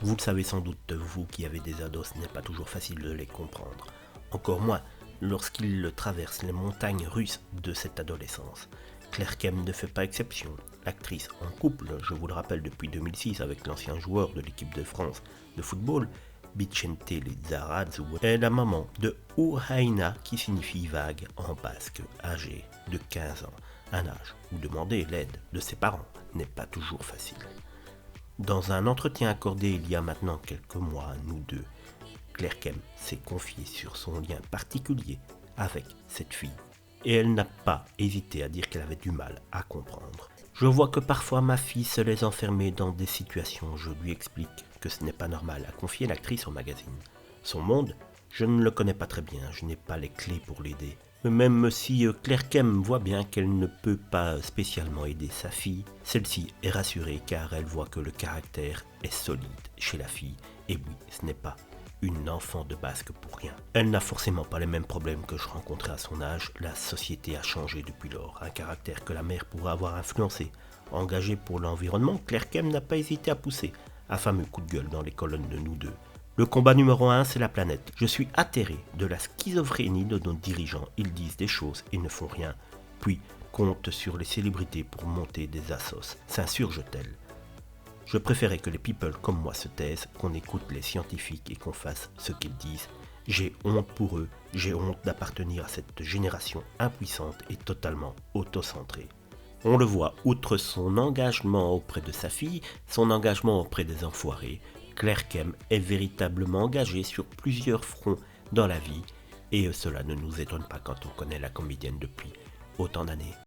Vous le savez sans doute, vous qui avez des ados, ce n'est pas toujours facile de les comprendre. Encore moins lorsqu'ils traversent les montagnes russes de cette adolescence. Claire Kem ne fait pas exception. L'actrice en couple, je vous le rappelle depuis 2006 avec l'ancien joueur de l'équipe de France de football, Vicente Lizarazu, est la maman de Uhaina qui signifie vague en basque, âgée de 15 ans, un âge où demander l'aide de ses parents n'est pas toujours facile. Dans un entretien accordé il y a maintenant quelques mois à nous deux, Claire Kem s'est confiée sur son lien particulier avec cette fille et elle n'a pas hésité à dire qu'elle avait du mal à comprendre. Je vois que parfois ma fille se laisse enfermer dans des situations, je lui explique que ce n'est pas normal, a confié l'actrice au magazine. Son monde, je ne le connais pas très bien, je n'ai pas les clés pour l'aider. Même si Claire Kem voit bien qu'elle ne peut pas spécialement aider sa fille, celle-ci est rassurée car elle voit que le caractère est solide chez la fille. Et oui, ce n'est pas une enfant de basque pour rien. Elle n'a forcément pas les mêmes problèmes que je rencontrais à son âge, la société a changé depuis lors, un caractère que la mère pourrait avoir influencé. Engagée pour l'environnement, Claire Kem n'a pas hésité à pousser un fameux coup de gueule dans les colonnes de nous deux. Le combat numéro 1, c'est la planète. Je suis atterré de la schizophrénie de nos dirigeants. Ils disent des choses et ne font rien, puis comptent sur les célébrités pour monter des assos. S'insurgent-elles? Je préférais que les people comme moi se taisent, qu'on écoute les scientifiques et qu'on fasse ce qu'ils disent. J'ai honte pour eux, j'ai honte d'appartenir à cette génération impuissante et totalement autocentrée. On le voit, outre son engagement auprès de sa fille, son engagement auprès des enfoirés, Claire Kem est véritablement engagée sur plusieurs fronts dans la vie, et cela ne nous étonne pas quand on connaît la comédienne depuis autant d'années.